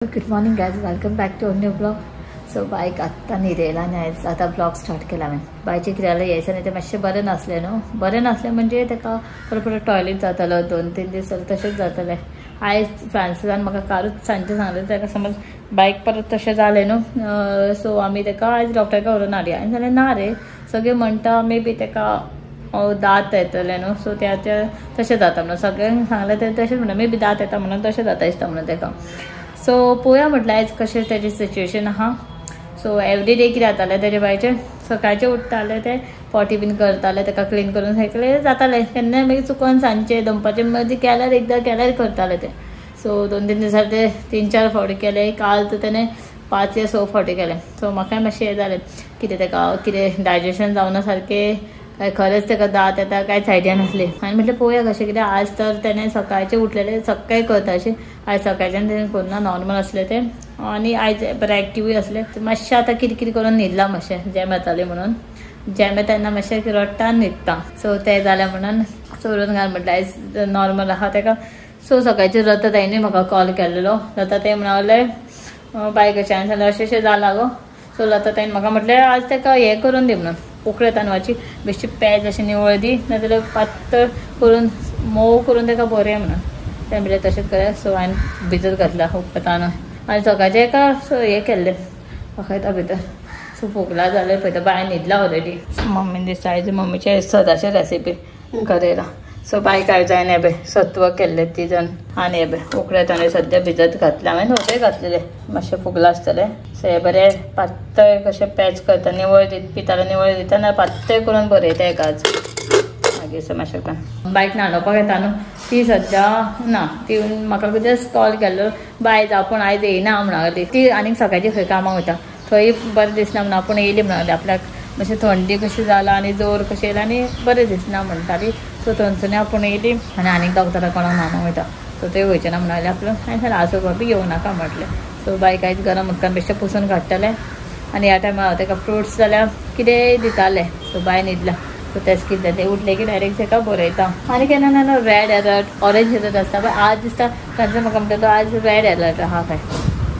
Good morning guys, welcome back to new blog. So बायक आत्ता न्हिदेला न्यायचं, आता ब्लॉग स्टार्ट केला हांवें. बायचे कित्याक यायचं नाही ते मातशें बरें नासलें न्हू. बरें नासलें म्हणजे ताका परत परत टॉयलेट जातालो, 2-3 दीस जाले तशेंच जातालें. आयज फ्रांसिसान म्हाका कालूच सांजचें सांगलें ताका समज बायक परत तशें जालें न्हू. सो आमी ताका आयज डॉक्टराक व्हरून हाडया. हांवें जाल्यार ना रे, सगळे म्हणटा मे बी ताका दात येतले न्हू. सो त्या तशें जाता म्हणून सगळ्यांक सांगलें ते तशेंच म्हणटा, मे बी दात येता म्हणून तशें जाता दिसता म्हणून ताका. सो पळोवया म्हटलं आयज कशें तेजें सिच्युएशन आहा. सो एवरीडे कितें जातालें तेजे बायचें, सकाळचें उठताले ते पॉटी बीन करताले, ताका क्लीन करून सगळें जातालें. केन्नाय मागीर चुकोन सांजचें दनपारचें मदीं केल्यार एकदां केल्यार करताले ते. सो 2-3 दिसार ते 3-4 फावटी केले. काल तर तेणें 5 या 6 फावटी केले. सो म्हाकाय मातशें हें जालें कितें ताका कितें डायजेशन जावना सारकें काय खरेंच ताका दात येता कांयच आयडिया नासली. आनी म्हटलें पळोवया कशें कितें. आज तर तेणें सकाळचें उठलेलें सकाळीं करता अशें. आयज सकाळच्यान तेणें करुना, नॉर्मल आसलें तें. आनी आयज बरें एक्टिवूय आसलें. मातशें आतां कितें कितें करून न्हिदलां मातशें, जॅम येतालें म्हणून. जॅम येता तेन्ना मातशें रडटा न्हिदता. सो तें जालें म्हणून चोरून घाल म्हटलें आयज नॉर्मल आहा ताका. सो सकाळचें रता ताईंनी म्हाका कॉल केल्लो. लता ताई म्हणलें बाय कशें. हांवें सांगलें अशें अशें जालां गो. सो लता ताईन म्हाका म्हटलें आज ताका हें करून दी म्हणून, उकळ्या तांदळाची बेश्टी पेज अशें निवळ दी, नाजाल्यार पातळ करून मोव करून ताका बरें म्हणून. तें म्हणलें तशेंच करूया. सो हांवें भिजत घातला उकळ्या तांदूळ आनी सकाळचें एका हें केल्लें वाखयता भितर. सो फोगला जालें पळयता बाय न्हिदला ऑलरेडी. मम्मीन दिसता आयज मम्मीचे सदाचे रेसिपी करेला. सो बाय काय जायन हें पळय सत्व केल्लें 3 जाण. आनी हें पळय उकड्या तांदूळ सद्या भिजत घातलें हांवें, नोटय घातलेलें मातशें फुगला आसतलें. सो हें बरें पातळ कशें पॅच करता, निवळ पितालें निवळ दिता ना पातळ करून बरयता एकाच मागीर. मातशें काय बायक न्हाणोवपाक येता न्हू, ती सद्या ना. ती म्हाका जस्ट कॉल केल्लो बाय आपूण आयज येयना म्हणून. ती आनीक सकाळची खंय कामाक वयता, थंय बरें दिसना म्हणून आपूण येयली म्हणून. आपल्याक मातशें थंडी कशी जाला आनी जोर कशें येयला आनी बरें दिसना म्हणटाली. सो थंयसून आपूण येयली आनी आनीक डॉक्टरा कोणाक न्हाणोवंक वयता. सो थंय वयचें ना म्हणून आपलो. हांवें सांगलें आसूं बाबी येवं नाका म्हटलें. सो बायक आयज गरम उदकान बेश्टें पुसून काडटलें. आनी ह्या टायमार हांव ताका फ्रुट्स जाल्यार कितेंय दितालें. So bye न्हिदला. सो तेच कितें जालें उठलें की डायरेक्ट ताका बरयता. आनी केन्ना केन्ना रेड अलर्ट, ऑरेंज अलर्ट आसता पळय. आज दिसता तांचो म्हाका म्हणटा तो आज रेड अलर्ट आहा काय.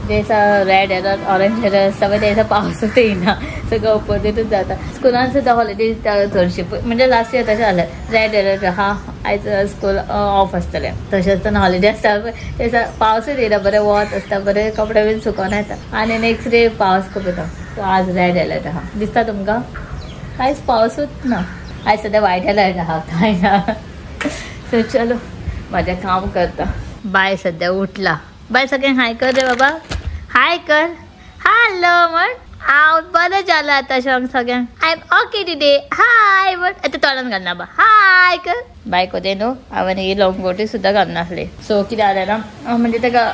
जे दिसा रेड अलर्ट, ऑरेंज अलर्ट आसता पळय ते दिसा पावसूच येयना. सगळं ऑपोजीटूच जाता. स्कुलान सुद्दां हॉलिडे चडशी म्हणजे लास्ट इयर तशें जालें. रेड अलर्ट आहा, आयज स्कूल ऑफ आसतलें. तशें आसतना हॉलिडे आसता पळय ते दिसा पावसूच येयना, बरें वत आसता, बरें कपडे बीन सुकोन येता. आनी नेक्स्ट डे पावस खूब येता. सो आज रेड अलर्ट आहा. दिसता तुमकां आयज पावसूच ना. आयज सद्या वायट अलर्ट आहा हांगा. सो चलो म्हाजें काम करता. बाय सद्या उठला. बाय सगळ्यांक हाय कर रे बाबा, हाय कर. हॅलो म्हण. हांव बरें जालां आतां सगळ्यांक. I am okay today. Hi म्हण. आतां तोंडान घालना बा, हाय कर. बाय कोदे न्हू हांवें ही लॉंगोटी सुद्दां घालनासली. सो कितें जालें ना म्हणजे ताका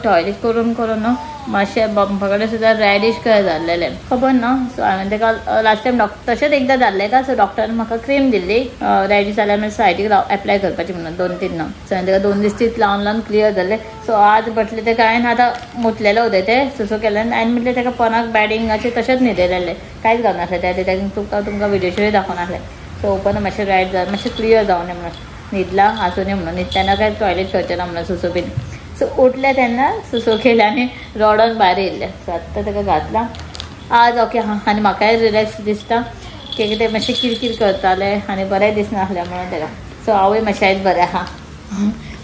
टॉयलेट करून करून न्हू मातशें बंपा कडेन सुद्दां रेडिश कशें जाल्लेलें खबर ना. सो हांवें ताका लास्ट टायम तशेंच एकदां जाल्लें का. सो डॉक्टरान म्हाका क्रीम दिल्ली रेडिश जाल्यार मागीर सायडीक एप्लाय करपाची म्हणून 2-3 ना. सो हांवें ताका 2 दीस तीच लावन लावन क्लियर जाल्लें. सो आज म्हटलें तेका हांवें आतां मुतलेलो उदय तें सुसो केलें. हांवें म्हटलें ताका पोनाक बॅडिंगाचें तशेंच न्हिदलेलें, कांयच घालनासलें. तें तुमकां विडियोचेरूय दाखोवनासलें. सो ओपन मातशें रायट जावन मातशें क्लियर जावं म्हणून न्हिदला आसूं म्हणून. न्हिदतना काय टॉयलेट करचें ना म्हणून सुसो बीन. सो उठलें तेन्ना सुसो केलें आनी रडोन भायर येयल्लें. सो आत्तां ताका घातलां. आज ओके आहा. आनी म्हाकाय रिलॅक्स दिसता की कितें मातशें किरकिर करतालें आनी बरें दिसनासलें म्हणून ताका. सो हांवूय मातशें आयज बरें आहा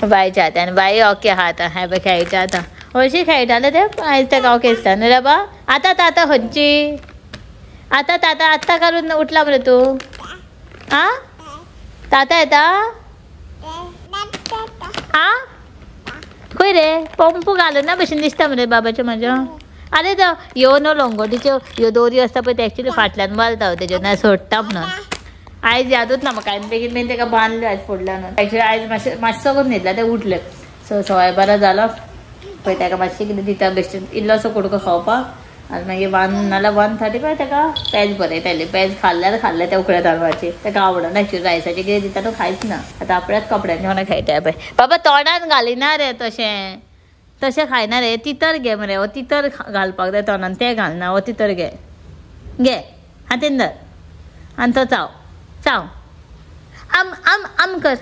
बायच्या आतां. आनी बाय ओके आहा आतां. हांवें पळय खेळटा आतां. हरशीं खेळटालें तें आयज ताका ओके दिसता न्हू रे बा. आतां ताता खंयची आतां ताता आत्तां काडून उठला मरे तूं. आं ताता येता आं खंय रे. पंपू घालून ना भशेन दिसता मरे बाबाच्या म्हाज्या. आरे तो ह्यो न्हू लंगोटीच्यो ह्यो दोरयो आसता पळय ते एक्चुली फाटल्यान बांदता हांव तेज्यो ना सोडटा म्हणून. आयज यादूच ना म्हाका. हांवें बेगीन बेगीन ताका बांदल्यो आयज फुडल्यान. एक्चुली आयज मातसो करून न्हिदला ते उठले. सो 12:15 जालो पळय. ताका मातशें कितें दिता बेश्टें इल्लोसो कुडको खावपाक. आनी मागीर 1 नाल्यार 1:30 ताका पेज बरयताली. पेज खाल्ल्यार खाल्लें त्या उकड्या तांदळाची. ताका आवडना एक्चुली रायसाचें कितें दिता तो खायच ना. आतां आपल्याच कपड्यांनी कोणा खेळटा पळय. बाबा तोंडान घालिना रे तशें तशें खायना रे. तितर घे मरे. हो तितर घालपाक जाय तोंडान, तें घालना. हो तितर घे घे हातीन धर आनी तो चाव चाव. आम आम आम कर.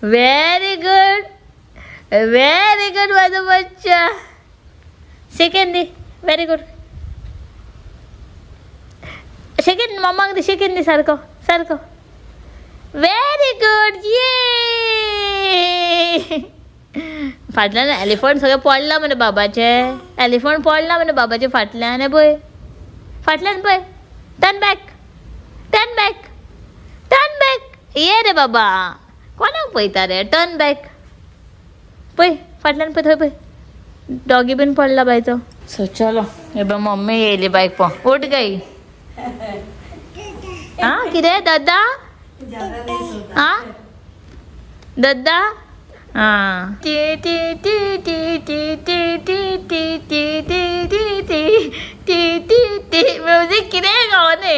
व्हेरी गुड म्हाजो बच्चा. शेकेन दी व्हेरी गुड शेकेन मम्माक दी शेकेन दी सारको सारको व्हेरी गुड ये फाटल्यान एलिफंट सगळें पडला म्हणे बाबाचे एलिफंट पडला म्हणे बाबाचे फाटल्यान हे पळय फाटल्यान पळय टर्न बॅक ये रे बाबा कोणाक पळयता रे टर्न बॅक पळय फाटल्यान पळय थंय पळय डॉगी बीन पडला बायचो सो चलो हे बघ मम्मी येयली बायक पळोवंक उठ गई हाँ किरे दादा हाँ दादा हाँ T T T T T T T T T T T T T T T music किरे गावने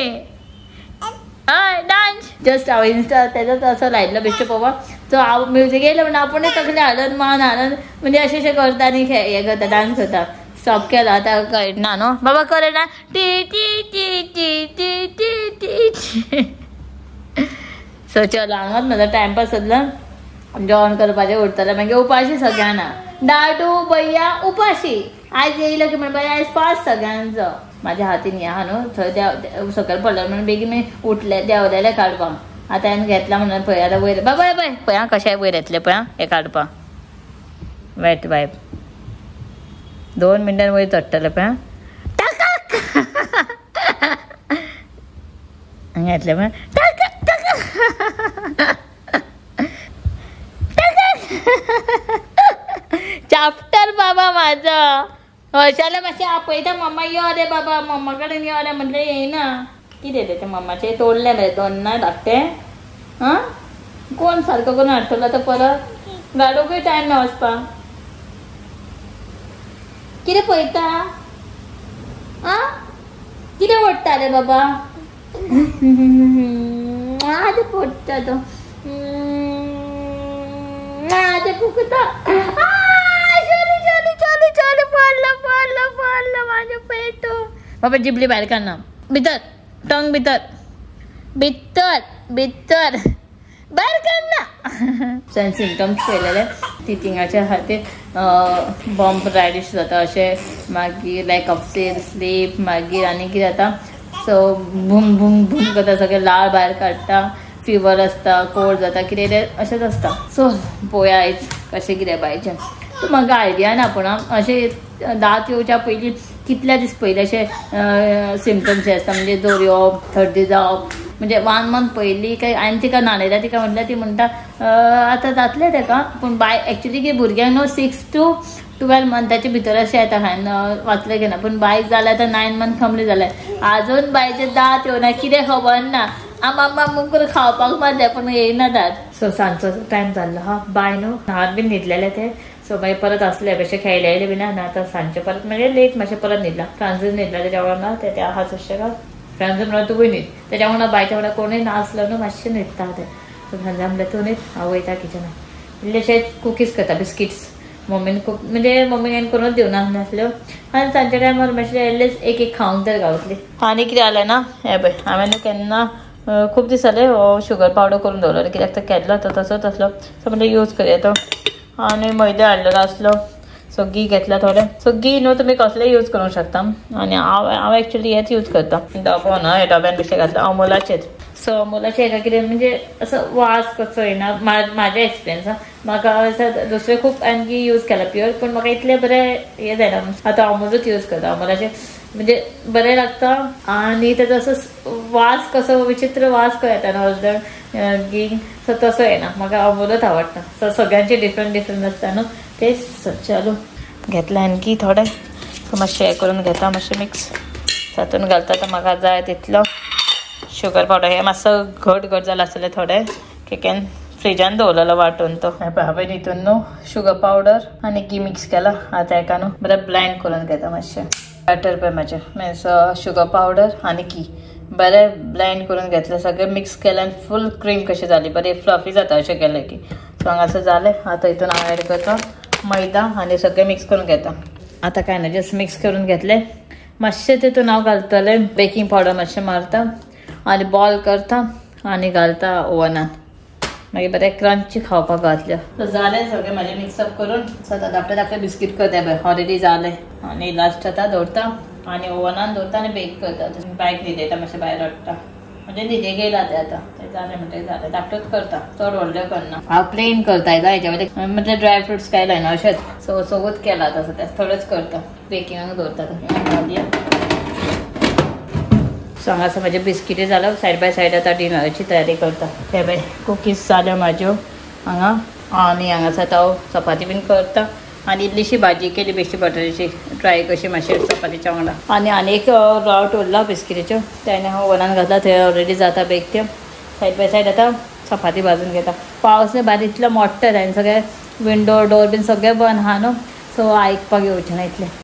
हय डान्स जस्ट हांव इंस्टा तेजोच असो लायिल्लो बेश्टो पळोवपाक सो हांव म्युझिक येयलो म्हणून आपुणूच तकले हाडून मान हाडून म्हणजे अशें करता आनी हे करता डान्स करता स्टॉप केला आतां कळना न्हू बाबा कळना T T T T T T T so चलो हांगाच म्हजो टायमपास जातलो जेवण करपाचें उरतलें मागीर उपाशी सगळ्यांना डाडू भैया उपाशी आयज येयलो की म्हणपाक आयज फास्ट सगळ्यांचो म्हाज्या हातीन हें आहा न्हू थंय देव सकयल पडलें म्हणून बेगीन उठले देंवलेले काडपाक आतां हांवें घेतला म्हणून पळय आतां वयर बाबा पळय पळय आं कशें वयर येतलें पळय आं हें काडपाक वेट वायप 2 मिनटान वयर चडटलें पळय टाकाक हांगा येतलें पळय टाकाक चाप्टर बाबा म्हाजो हरशाले मातशें आपयता मम्मा यो रे बाबा मम्मा कडेन यो रे म्हटलें येयना कितें तें मम्माचें तोडलें मरे दोन्ना धाकटें आं कोण सारको करून हाडटलो तो परत गाडोकूय टायम ना वचपाक कितें पळयता आं कितें ओडटा रे बाबा आतां पडटा तो आतां फुकता पडलो माझ्या पेटो बाबा जिबली भायर काडना भितर टंग भितर भायर काडना सिमटम्स पळयलेले तिथिंगाच्या खातीर बॉम्ब रायडिश जाता अशें मागीर लॅक ऑफ स्लीप मागीर आनी कितें जाता सो भूम भूम भूम करता सगळें लाळ भायर काडटा फिवर आसता कोल्ड जाता कितें अशेंच आसता सो पळोवया आयज कशें कितें बायचें सो म्हाका आयडिया ना पूण अशें दात येवच्या पयलीं कितल्या दीस पयलीं अशें सिमटम्स आसता म्हणजे जोर येवप थर्डी जावप म्हणजे 1 मंथ पयलीं काय हांवें तिका नाणयल्या तिका म्हटल्यार ती म्हणटा आतां जातलें तेका पूण बाय एक्चुली की भुरग्यांक न्हू 6 to 12 मंथाच्या भितर अशें येता हांवें वाचलें की ना पूण बायक जाल्यार आतां 9 मंथ कंप्लीट जालें आजून बायचे दात येवना कितें खबर ना आम करून खावपाक मारले पूण येयना दात सो सांजचो टायम जाल्लो हा बाय न्हू हात बीन न्हिदलेले ते सो मागीर परत असले बेश्टे खेळलेले बी ना आतां सांजचे परत म्हणजे लेट मातशें परत न्हिदला फ्रांसून न्हिदला तेच्या वांगडा ते आहाच अशें का फ्रांसून म्हणून तूंय न्हीद तेच्या वांगडा बायच्या वांगडा कोणूय नासलो न्हू मातशें न्हिदता ते सो सांजे म्हणल्यार तूं न्हीद हांव वयता किचनाक इल्लेशे कुकीज करता बिस्किट्स मम्मीन खूब म्हणजे मम्मीक हांवें करूनच दिवना नासल्यो आनी सांजच्या टायमार मातशें एटलीस्ट एक खावंक तर गावतली आनी कितें जालें ना हे पळय हांवें न्हू केन्ना खूब दीस जाले शुगर पावडर करून दवरलो कित्याक तो केल्लो तो तसोच आसलो सो म्हणजे यूज करया तो आनी मैदो हाडलेलो आसलो सो घी घेतला थोडे सो घी न्हू तुमी कसलें यूज करूंक शकता आनी हांव एक्चुली हेच यूज करता डबो न्हू हे डब्यान बेश्टें घातला अमुलाचेच सो अमुलाचे हेका कितें म्हणजे असो वास कसो येना म्हाज्या एक्सपिरियन्सान म्हाका असं दुसरे खूब आणखी यूज केला प्युअर पण म्हाका इतलें बरें हें जायना आतां अमुलूच यूज करता अमुलाचे म्हणजे बरें लागता आनी तेजो असो वास कसो विचित्र वास कहो येता हळद घी सो तसो येना म्हाका अमुलूच आवडटा सो सगळ्यांचे डिफरंट आसता न्हू तेच चलो घेतला आणखी थोडे सो मातशें हें करून घेता मातशें मिक्स तातूंत घालता तर म्हाका जाय तितलो शुगर पावडर हे मातसो घट जाला आसलें थोडे केकेन फ्रिजान दवरलेलो वाटून तो हांवें हितून न्हू शुगर पावडर आनी घी मिक्स केला आतां हेका न्हू बरें ब्लेंड करून घेता मातशें बॅटर पळय म्हाजें मीन्स शुगर पावडर आनी घी बरें ब्लेंड करून घेतलें सगळें मिक्स केलें आनी फूल क्रीम कशी जाली बरी फ्लफी जाता अशें केलें की सो हांगासर जालें आतां हितून हांव एड करता मैदा आनी सगळें मिक्स करून घेता आतां कांय ना जस्ट मिक्स करून घेतलें मातशें तितून हांव घालतलें बेकिंग पावडर मातशें मारता आनी बॉल करता आनी घालता ओवनान मागीर बरें क्रंची खावपाक घातल्यो. सो जालें सगळें म्हाजें मिक्सअप करून. सो आतां धाकटें बिस्कीट करता पळय ऑलरेडी जालें आनी लास्ट आतां दवरता आनी ओवनान दवरता आनी बेक करता. बायक न्हिदयता मातशें भायर हाडटा म्हणजे न्हिदे गेला ते आतां ते जालें म्हणटा जालें. धाकटूच करता चड व्हडल्यो करना. हांव प्लेन करता हेज्या वयले म्हणजे ड्राय फ्रुट्स काय लायना अशेंच. सो सगळोच केला आतां सद्या थोडेच करता. बेकिंगाक दवरता घालया. सो हांगासर म्हाजे बिस्किटी जालो. सायड बाय सायड आतां डिनराची तयारी करता. हे पळय कुकीज जाल्यो म्हाज्यो हांगा आनी हांगासर हांव चपाती बीन करता आनी इल्लीशी भाजी केली बेश्टी बटाट्याची ट्राय कशी मातशें चपातीच्या वांगडा. आनी एक रावट उरला बिस्किटीच्यो तेणे हांव ओवनान घातला. थंय ऑलरेडी जाता बेक त्यो. सायड बाय सायड आतां चपाती भाजून घेता. पावस भायर इतलो मोडटा आनी सगळे विंडो डोर बीन सगळें बंद आहा न्हू. सो आयकपाक येवचें ना इतलें.